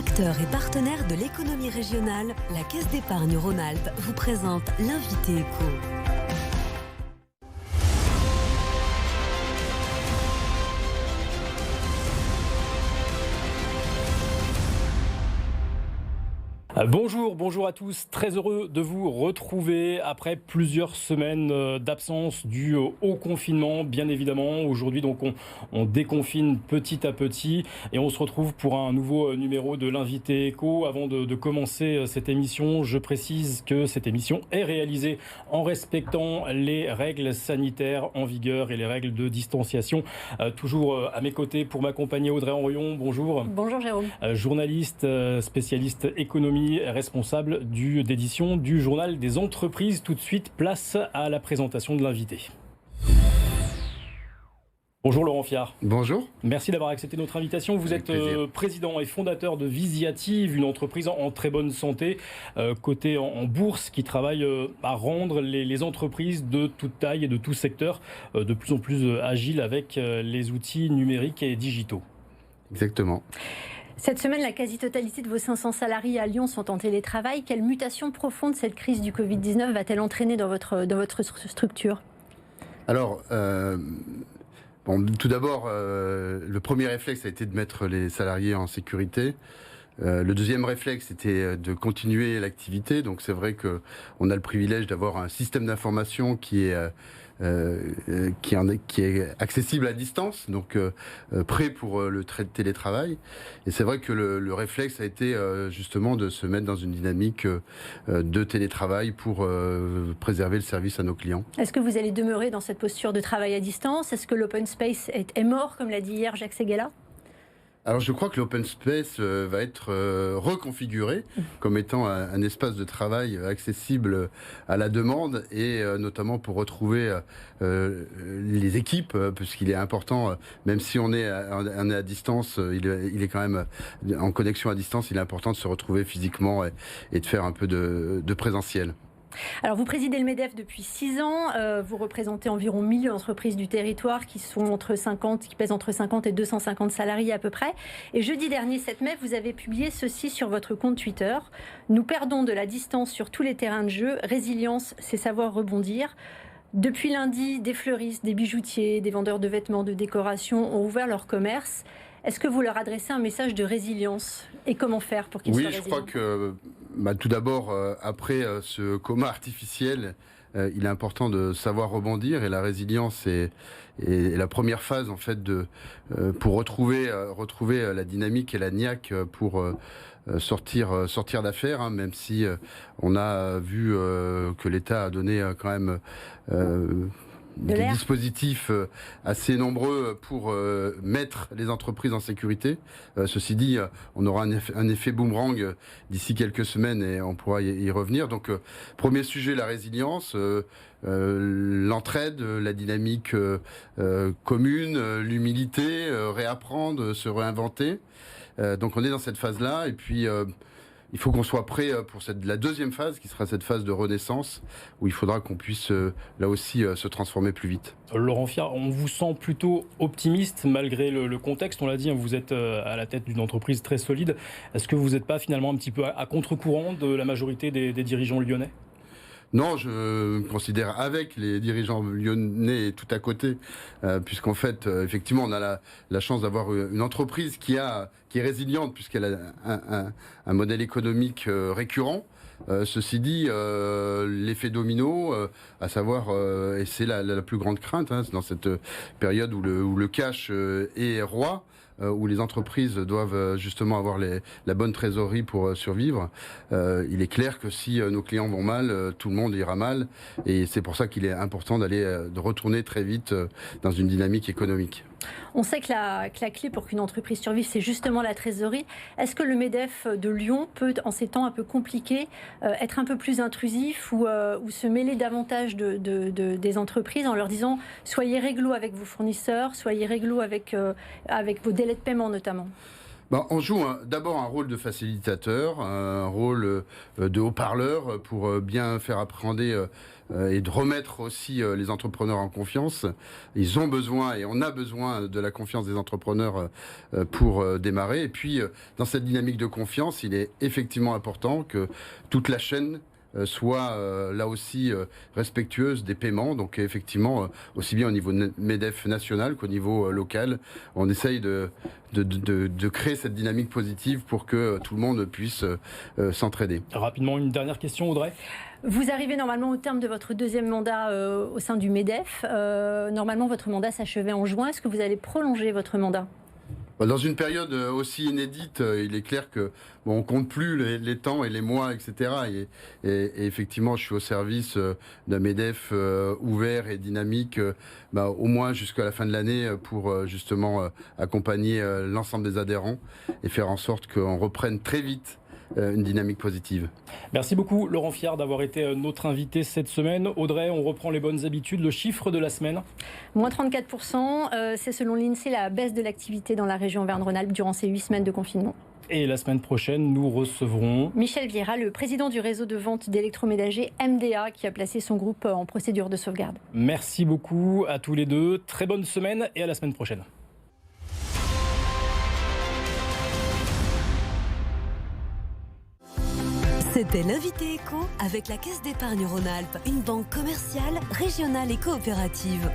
Acteur et partenaire de l'économie régionale, la Caisse d'épargne Rhône-Alpes vous présente l'invité éco. Bonjour à tous, très heureux de vous retrouver après plusieurs semaines d'absence due au confinement, bien évidemment. Aujourd'hui donc on déconfine petit à petit et on se retrouve pour un nouveau numéro de l'invité éco. Avant de commencer cette émission, je précise que cette émission est réalisée en respectant les règles sanitaires en vigueur et les règles de distanciation. Toujours à mes côtés pour m'accompagner Audrey Henrion, bonjour. Bonjour Jérôme. Journaliste, spécialiste économie, responsable d'édition du Journal des entreprises. Tout de suite, place à la présentation de l'invité. Bonjour Laurent Fiard. Bonjour. Merci d'avoir accepté notre invitation. Vous êtes président et fondateur de Visiative, une entreprise en très bonne santé, cotée en bourse, qui travaille à rendre les entreprises de toute taille et de tout secteur de plus en plus agiles avec les outils numériques et digitaux. Exactement. Cette semaine, la quasi-totalité de vos 500 salariés à Lyon sont en télétravail. Quelle mutation profonde cette crise du Covid-19 va-t-elle entraîner dans votre structure ? Alors, tout d'abord, le premier réflexe a été de mettre les salariés en sécurité. Le deuxième réflexe était de continuer l'activité. Donc c'est vrai qu'on a le privilège d'avoir un système d'information qui est accessible à distance, donc prêt pour le télétravail. Et c'est vrai que le réflexe a été justement de se mettre dans une dynamique de télétravail pour préserver le service à nos clients. Est-ce que vous allez demeurer dans cette posture de travail à distance ? Est-ce que l'open space est mort, comme l'a dit hier Jacques Séguéla ? Alors je crois que l'open space va être reconfiguré comme étant un espace de travail accessible à la demande et notamment pour retrouver les équipes, puisqu'il est important, même si on est à distance, il est quand même en connexion à distance, il est important de se retrouver physiquement et de faire un peu de présentiel. Alors vous présidez le MEDEF depuis 6 ans, vous représentez environ 1000 entreprises du territoire qui pèsent entre 50 et 250 salariés à peu près. Et jeudi dernier, 7 mai, vous avez publié ceci sur votre compte Twitter. Nous perdons de la distance sur tous les terrains de jeu. Résilience, c'est savoir rebondir. Depuis lundi, des fleuristes, des bijoutiers, des vendeurs de vêtements, de décoration ont ouvert leur commerce. Est-ce que vous leur adressez un message de résilience ? Et comment faire pour qu'ils soient résilients ? Oui, je crois que tout d'abord, après ce coma artificiel, il est important de savoir rebondir. Et la résilience est la première phase en fait pour retrouver la dynamique et la niaque pour sortir d'affaires, hein, même si on a vu que l'État a donné quand même des dispositifs assez nombreux pour mettre les entreprises en sécurité. Ceci dit, on aura un effet boomerang d'ici quelques semaines et on pourra y revenir. Donc, premier sujet, la résilience, l'entraide, la dynamique commune, l'humilité, réapprendre, se réinventer. Donc, on est dans cette phase-là et puis il faut qu'on soit prêt pour la deuxième phase, qui sera cette phase de renaissance, où il faudra qu'on puisse, là aussi, se transformer plus vite. Laurent Fiard, on vous sent plutôt optimiste, malgré le contexte. On l'a dit, vous êtes à la tête d'une entreprise très solide. Est-ce que vous n'êtes pas finalement un petit peu à contre-courant de la majorité des dirigeants lyonnais ? Non, je me considère avec les dirigeants lyonnais tout à côté, puisqu'en fait, effectivement, on a la chance d'avoir une entreprise qui est résiliente, puisqu'elle a un modèle économique récurrent. Ceci dit, l'effet domino, à savoir, et c'est la plus grande crainte, hein, dans cette période où le cash est roi, où les entreprises doivent justement avoir la bonne trésorerie pour survivre. Il est clair que si nos clients vont mal, tout le monde ira mal. Et c'est pour ça qu'il est important de retourner très vite dans une dynamique économique. On sait que la clé pour qu'une entreprise survive, c'est justement la trésorerie. Est-ce que le MEDEF de Lyon peut, en ces temps un peu compliqués, être un peu plus intrusif ou se mêler davantage des entreprises en leur disant « soyez réglo avec vos fournisseurs, soyez réglo avec vos délais de paiement notamment » ? On joue d'abord un rôle de facilitateur, un rôle de haut-parleur pour bien faire appréhender et de remettre aussi les entrepreneurs en confiance. Ils ont besoin et on a besoin de la confiance des entrepreneurs pour démarrer. Et puis, dans cette dynamique de confiance, il est effectivement important que toute la chaîne soit là aussi respectueuse des paiements. Donc effectivement, aussi bien au niveau MEDEF national qu'au niveau local, on essaye de créer cette dynamique positive pour que tout le monde puisse s'entraider. Rapidement, une dernière question, Audrey. Vous arrivez normalement au terme de votre deuxième mandat au sein du MEDEF. Normalement, votre mandat s'achevait en juin. Est-ce que vous allez prolonger votre mandat ? Dans une période aussi inédite, il est clair que on compte plus les temps et les mois, etc. Et effectivement, je suis au service d'un MEDEF ouvert et dynamique, au moins jusqu'à la fin de l'année, pour justement accompagner l'ensemble des adhérents et faire en sorte qu'on reprenne très vite une dynamique positive. Merci beaucoup Laurent Fiard d'avoir été notre invité cette semaine. Audrey, on reprend les bonnes habitudes. Le chiffre de la semaine ? Moins 34%, c'est selon l'INSEE la baisse de l'activité dans la région Auvergne-Rhône-Alpes durant ces 8 semaines de confinement. Et la semaine prochaine, nous recevrons Michel Vieira, le président du réseau de vente d'électroménagers MDA, qui a placé son groupe en procédure de sauvegarde. Merci beaucoup à tous les deux. Très bonne semaine et à la semaine prochaine. C'était l'invité éco avec la Caisse d'épargne Rhône-Alpes, une banque commerciale, régionale et coopérative.